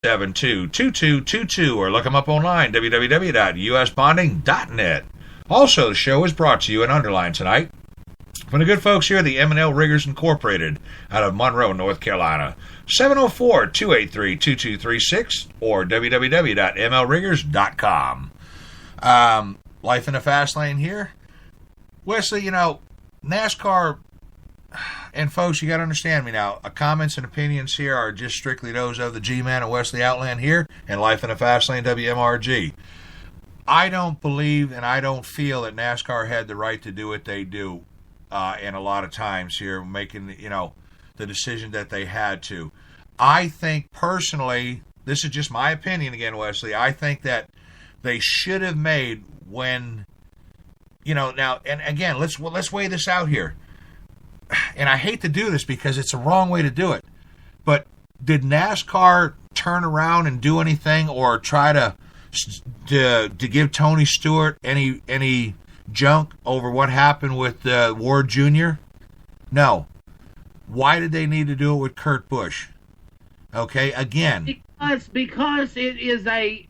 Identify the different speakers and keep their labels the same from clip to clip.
Speaker 1: 872-2222, or look them up online, www.usbonding.net. Also, the show is brought to you and underlined tonight from the good folks here at the M&L Riggers Incorporated out of Monroe, North Carolina. 704-283-2236 or www.mlriggers.com. Life in the fast lane here. Wesley, NASCAR, and folks, you got to understand me now. Comments and opinions here are just strictly those of the G-Man and Wesley Outland here and Life in the fast lane WMRG. I don't believe and I don't feel that NASCAR had the right to do what they do in a lot of times here, making, the decision that they had to. I think personally, this is just my opinion again, Wesley, I think that they should have made when, now, and again, let's weigh this out here. And I hate to do this because it's a wrong way to do it, but did NASCAR turn around and do anything or try to give Tony Stewart any junk over what happened with Ward Jr.? No. Why did they need to do it with Kurt Busch? Okay, again.
Speaker 2: Because it is a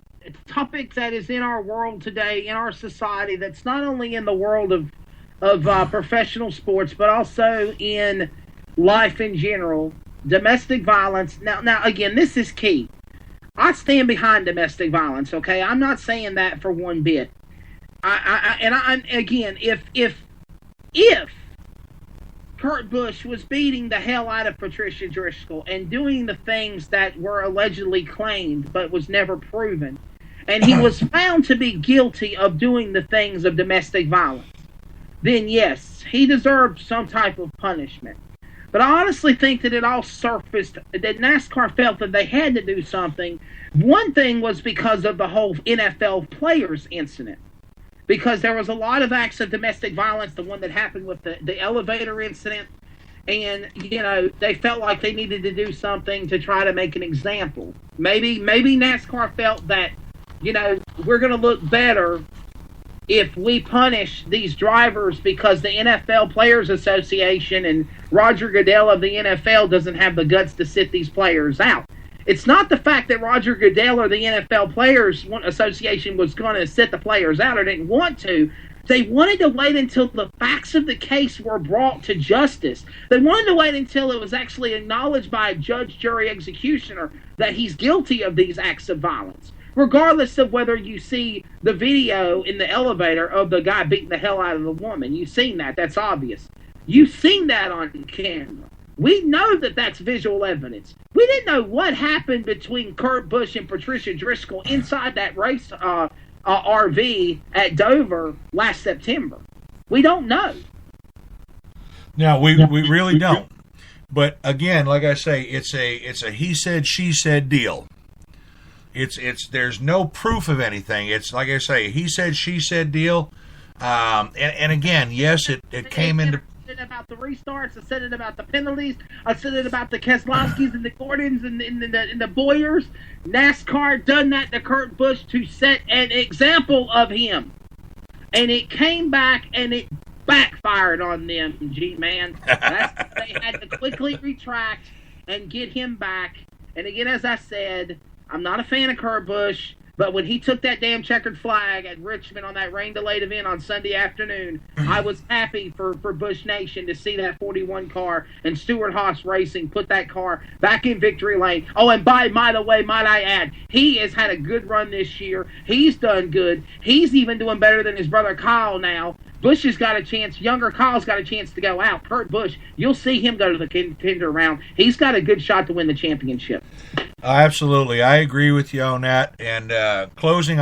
Speaker 2: topic that is in our world today, in our society, that's not only in the world of professional sports, but also in life in general. Domestic violence. Now, again, this is key. I stand behind domestic violence, okay? I'm not saying that for one bit. Again, if Kurt Busch was beating the hell out of Patricia Driscoll and doing the things that were allegedly claimed but was never proven, and he was found to be guilty of doing the things of domestic violence, then yes, he deserved some type of punishment. But I honestly think that it all surfaced, that NASCAR felt that they had to do something. One thing was because of the whole NFL players incident. Because there was a lot of acts of domestic violence, the one that happened with the elevator incident. And, they felt like they needed to do something to try to make an example. Maybe NASCAR felt that, we're going to look better if we punish these drivers because the NFL Players Association and Roger Goodell of the NFL doesn't have the guts to sit these players out. It's not the fact that Roger Goodell or the NFL Players Association was going to sit the players out or didn't want to. They wanted to wait until the facts of the case were brought to justice. They wanted to wait until it was actually acknowledged by a judge, jury, executioner that he's guilty of these acts of violence. Regardless of whether you see the video in the elevator of the guy beating the hell out of the woman. You've seen that. That's obvious. You've seen that on camera. We know that that's visual evidence. We didn't know what happened between Kurt Busch and Patricia Driscoll inside that race RV at Dover last September. We don't know.
Speaker 1: No, we really don't. But again, like I say, it's a he said, she said deal. There's no proof of anything. It's like I say, he said, she said deal. And again, yes, it came into.
Speaker 2: I said it about the restarts. I said it about the penalties. I said it about the Keselowskis and the Gordons and the Boyers. NASCAR done that to Kurt Busch to set an example of him, and it came back and it backfired on them. G-man, they had to quickly retract and get him back. And again, as I said, I'm not a fan of Kurt Busch, but when he took that damn checkered flag at Richmond on that rain-delayed event on Sunday afternoon, I was happy for Busch Nation to see that 41 car and Stewart Haas Racing put that car back in victory lane. Oh, and by the way, might I add, he has had a good run this year. He's done good. He's even doing better than his brother Kyle now. Busch has got a chance. Younger Kyle's got a chance to go out. Kurt Busch, you'll see him go to the contender round. He's got a good shot to win the championship.
Speaker 1: Absolutely. I agree with you on that. And closing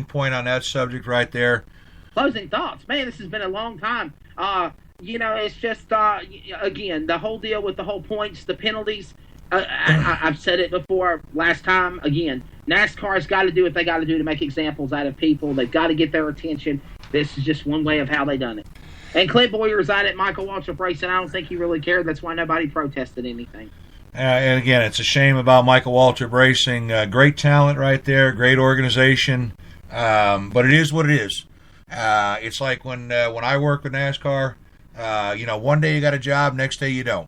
Speaker 1: point on that subject right there.
Speaker 2: Closing thoughts. Man, this has been a long time. It's just, again, the whole deal with the whole points, the penalties. I've said it before, last time, again, NASCAR's got to do what they got to do to make examples out of people. They've got to get their attention. This is just one way of how they done it. And Clint Boyer's out at Michael Waltrip Racing. I don't think he really cared. That's why nobody protested anything.
Speaker 1: And again, it's a shame about Michael Waltrip Racing. Great talent right there, great organization. But it is what it is. It's like when I work with NASCAR, one day you got a job, next day you don't.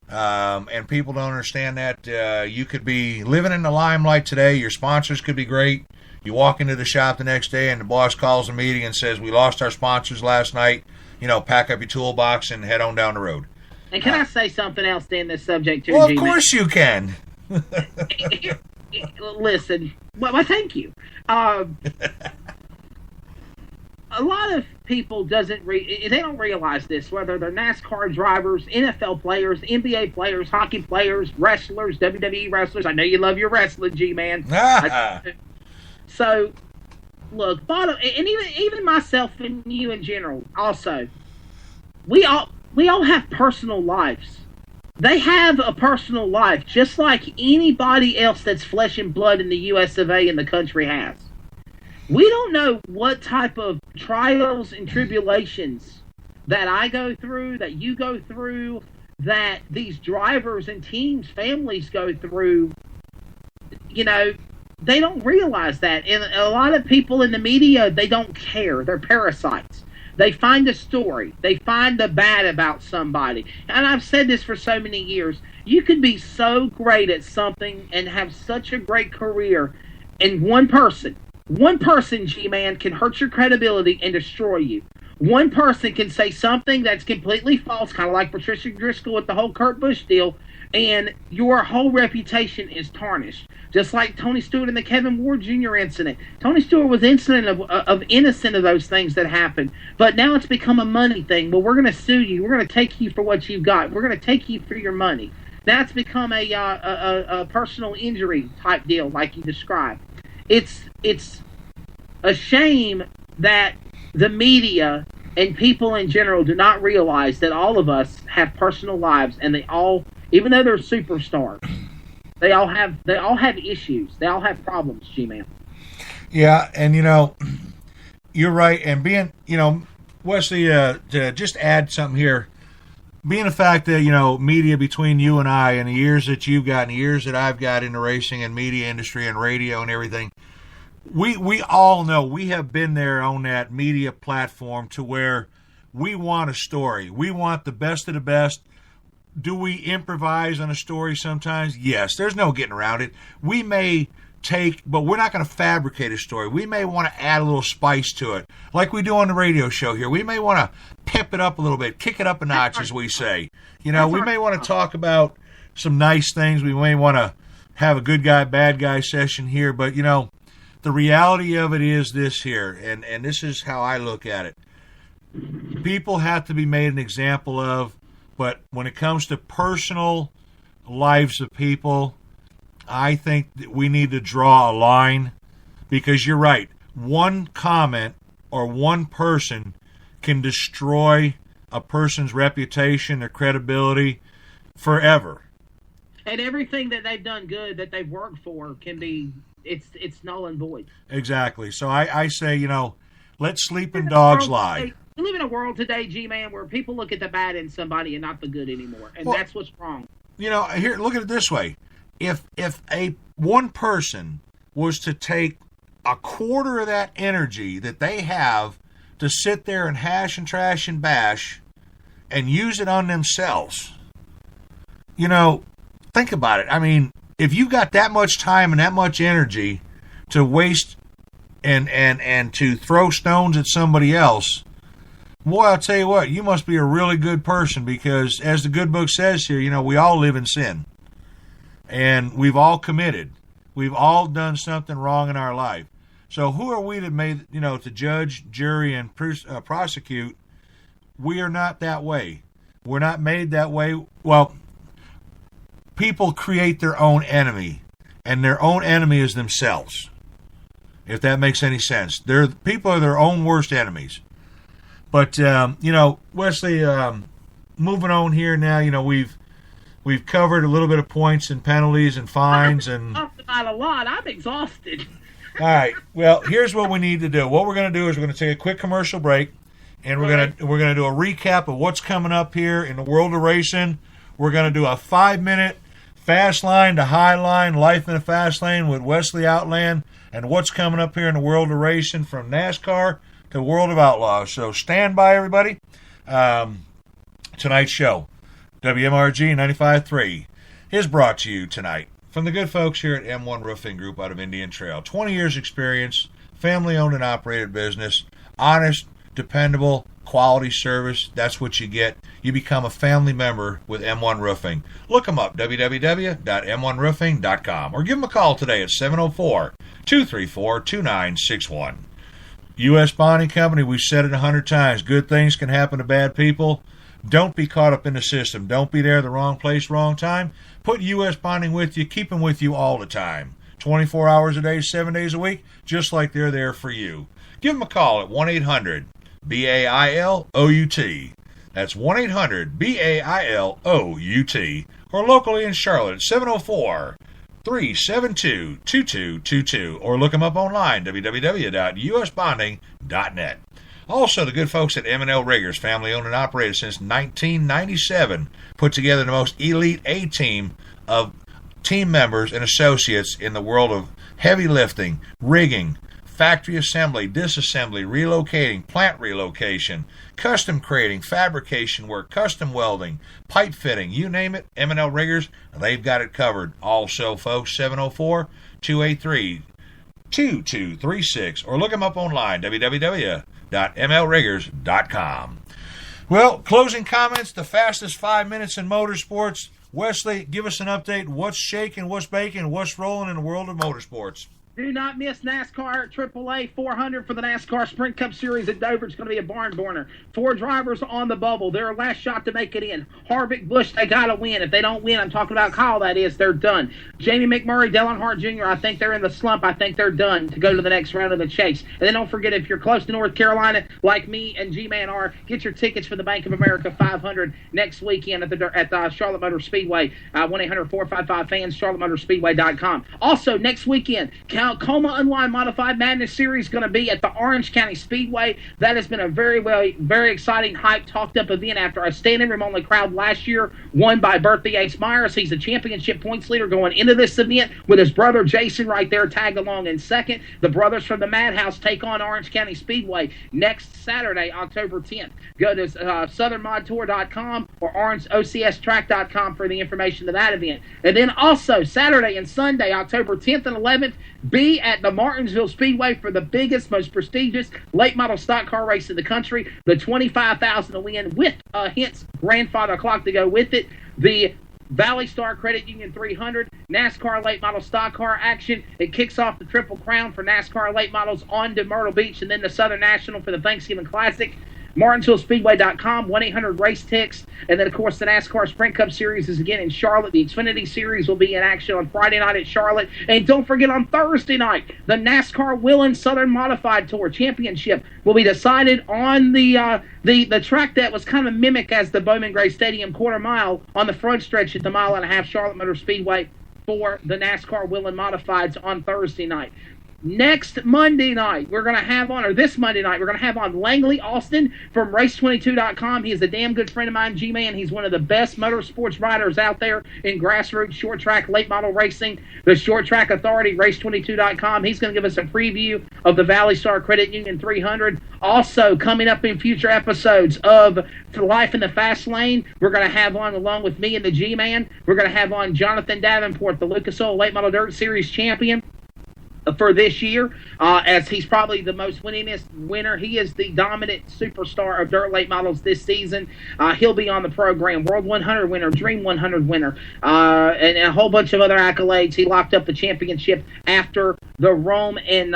Speaker 1: And people don't understand that. You could be living in the limelight today. Your sponsors could be great. You walk into the shop the next day and the boss calls a meeting and says, we lost our sponsors last night. Pack up your toolbox and head on down the road.
Speaker 2: And can I say something else in this subject too,
Speaker 1: Well, of
Speaker 2: G-Man?
Speaker 1: course you can.
Speaker 2: Listen, well, thank you. A lot of people they don't realize this, whether they're NASCAR drivers, NFL players, NBA players, hockey players, wrestlers, WWE wrestlers. I know you love your wrestling, G-Man. So, look, and even myself and you in general, also, we all have personal lives. They have a personal life, just like anybody else that's flesh and blood in the U.S. of A. and the country has. We don't know what type of trials and tribulations that I go through, that you go through, that these drivers and teams, families go through. They don't realize that. And a lot of people in the media, they don't care. They're parasites. They find a story. They find the bad about somebody. And I've said this for so many years. You can be so great at something and have such a great career, and one person, G-Man, can hurt your credibility and destroy you. One person can say something that's completely false, kind of like Patricia Driscoll with the whole Kurt Busch deal, and your whole reputation is tarnished. Just like Tony Stewart and the Kevin Ward Jr. incident. Tony Stewart was innocent of those things that happened, but now it's become a money thing. Well, we're going to sue you. We're going to take you for what you've got. We're going to take you for your money. Now it's become a personal injury type deal, like you described. It's a shame that the media and people in general do not realize that all of us have personal lives, and they all, even though they're superstars, they all have issues. They all have problems, G-Man.
Speaker 1: Yeah, and you're right. And being, Wesley, to just add something here, being the fact that, media between you and I and the years that you've got and the years that I've got in the racing and media industry and radio and everything, we all know we have been there on that media platform to where we want a story. We want the best of the best. Do we improvise on a story sometimes? Yes, there's no getting around it. We may but we're not going to fabricate a story. We may want to add a little spice to it, like we do on the radio show here. We may want to pep it up a little bit, kick it up a notch, as we say. We may want to talk about some nice things. We may want to have a good guy, bad guy session here. But, the reality of it is this here, and this is how I look at it. People have to be made an example of. But when it comes to personal lives of people, I think that we need to draw a line, because you're right. One comment or one person can destroy a person's reputation or credibility forever.
Speaker 2: And everything that they've done good, that they've worked for, it's null and void.
Speaker 1: Exactly. So I say, let sleeping dogs lie.
Speaker 2: We live in a world today, G-Man, where people look at the bad in somebody and not the good anymore, and that's what's wrong.
Speaker 1: Here, look at it this way: if one person was to take a quarter of that energy that they have to sit there and hash and trash and bash, and use it on themselves, think about it. I mean, if you got that much time and that much energy to waste and to throw stones at somebody else. Boy, I'll tell you what, you must be a really good person, because as the good book says here, we all live in sin. And we've all committed. We've all done something wrong in our life. So who are we to judge, jury, and prosecute? We are not that way. We're not made that way. Well, people create their own enemy, and their own enemy is themselves, if that makes any sense. People are their own worst enemies. But, Wesley, moving on here now, we've covered a little bit of points and penalties and fines. And
Speaker 2: talked about a lot. I'm exhausted.
Speaker 1: All right. Well, here's what we need to do. What we're going to do is we're going to take a quick commercial break, and we're going to do a recap of what's coming up here in the world of racing. We're going to do a 5-minute fast line to high line, life in a fast lane with Wesley Outland, and what's coming up here in the world of racing from NASCAR to World of Outlaws. So stand by, everybody. Tonight's show. WMRG 95.3 is brought to you tonight from the good folks here at M1 Roofing Group out of Indian Trail. 20 years experience, family-owned and operated business, honest, dependable, quality service. That's what you get. You become a family member with M1 Roofing. Look them up, www.m1roofing.com, or give them a call today at 704-234-2961. U.S. Bonding Company, we've said it 100 times. Good things can happen to bad people. Don't be caught up in the system. Don't be there the wrong place, wrong time. Put U.S. Bonding with you. Keep them with you all the time. 24 hours a day, 7 days a week, just like they're there for you. Give them a call at 1-800-BAILOUT. That's 1-800-BAILOUT. Or locally in Charlotte at 704-372-2222. Or look them up online, www.usbonding.net. Also, the good folks at M&L Riggers, family owned and operated since 1997, put together the most elite A-team of team members and associates in the world of heavy lifting, rigging, factory assembly, disassembly, relocating, plant relocation, custom crating, fabrication work, custom welding, pipe fitting, you name it, M&L Riggers, they've got it covered. Also, folks, 704-283-2236, or look them up online, www.mlriggers.com. Well, closing comments, the fastest 5 minutes in motorsports. Wesley, give us an update. What's shaking, what's baking, what's rolling in the world of motorsports?
Speaker 2: Do not miss NASCAR AAA 400 for the NASCAR Sprint Cup Series at Dover. It's going to be a barn burner. 4 drivers on the bubble. Their last shot to make it in. Harvick, Busch, they got to win. If they don't win, I'm talking about Kyle, that is, they're done. Jamie McMurray, Dale Earnhardt Jr., I think they're in the slump. I think they're done to go to the next round of the chase. And then don't forget, if you're close to North Carolina, like me and G-Man are, get your tickets for the Bank of America 500 next weekend at the Charlotte Motor Speedway. 1-800-455-FANS, charlottemotorspeedway.com. Also, next weekend, Coma Unwind Modified Madness Series going to be at the Orange County Speedway. That has been a very exciting, hype, talked-up event after a standing-room only crowd last year, won by Bertha Ace Myers. He's the championship points leader going into this event with his brother Jason right there tagged along in second. The brothers from the Madhouse take on Orange County Speedway next Saturday, October 10th. Go to southernmodtour.com or orangeocstrack.com for the information to that event. And then also Saturday and Sunday, October 10th and 11th, be at the Martinsville Speedway for the biggest, most prestigious late model stock car race in the country. The $25,000 to win with hence grandfather clock to go with it. The Valley Star Credit Union 300 NASCAR late model stock car action. It kicks off the Triple Crown for NASCAR late models on to Myrtle Beach, and then the Southern National for the Thanksgiving Classic. MartinsvilleSpeedway.com, 1-800-RACE-TIX, and then, of course, the NASCAR Sprint Cup Series is again in Charlotte. The Xfinity Series will be in action on Friday night at Charlotte. And don't forget, on Thursday night, the NASCAR Willen Southern Modified Tour Championship will be decided on the track that was kind of mimicked as the Bowman Gray Stadium quarter mile on the front stretch at the Mile and a Half Charlotte Motor Speedway for the NASCAR Willen Modifieds on Thursday night. Next Monday night, we're going to have on, or this Monday night, we're going to have on Langley Austin from Race22.com. He is a damn good friend of mine, G-Man. He's one of the best motorsports riders out there in grassroots, short track, late model racing. The Short Track Authority, Race22.com. He's going to give us a preview of the Valley Star Credit Union 300. Also, coming up in future episodes of Life in the Fast Lane, we're going to have on, along with me and the G-Man, we're going to have on Jonathan Davenport, the Lucas Oil Late Model Dirt Series champion for this year, as he's probably the most winningest winner. He is the dominant superstar of dirt late models this season. He'll be on the program. World 100 winner, Dream 100 winner, and a whole bunch of other accolades. He locked up the championship after the Rome and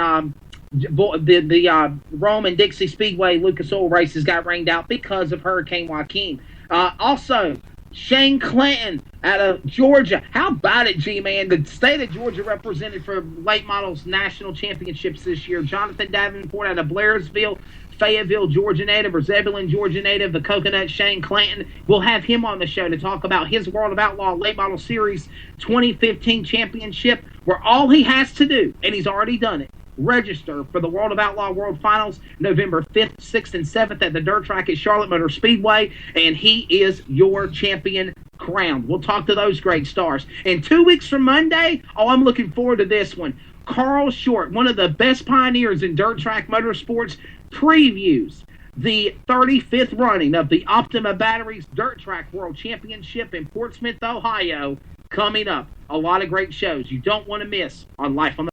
Speaker 2: Rome and Dixie Speedway Lucas Oil races got rained out because of Hurricane Joaquin. Also, Shane Clanton out of Georgia. How about it, G-Man? The state of Georgia represented for late models national championships this year. Jonathan Davenport out of Blairsville, Fayetteville, Georgia native, or Zebulon, Georgia native, the Coconut Shane Clanton. We'll have him on the show to talk about his World of Outlaw Late Model Series 2015 championship, where all he has to do, and he's already done it, register for the World of Outlaw World Finals November 5th, 6th, and 7th at the dirt track at Charlotte Motor Speedway, and he is your champion crowned. We'll talk to those great stars. And 2 weeks from Monday, I'm looking forward to this one. Carl Short, one of the best pioneers in dirt track motorsports, previews the 35th running of the Optima Batteries Dirt Track World Championship in Portsmouth, Ohio, coming up. A lot of great shows you don't want to miss on Life on the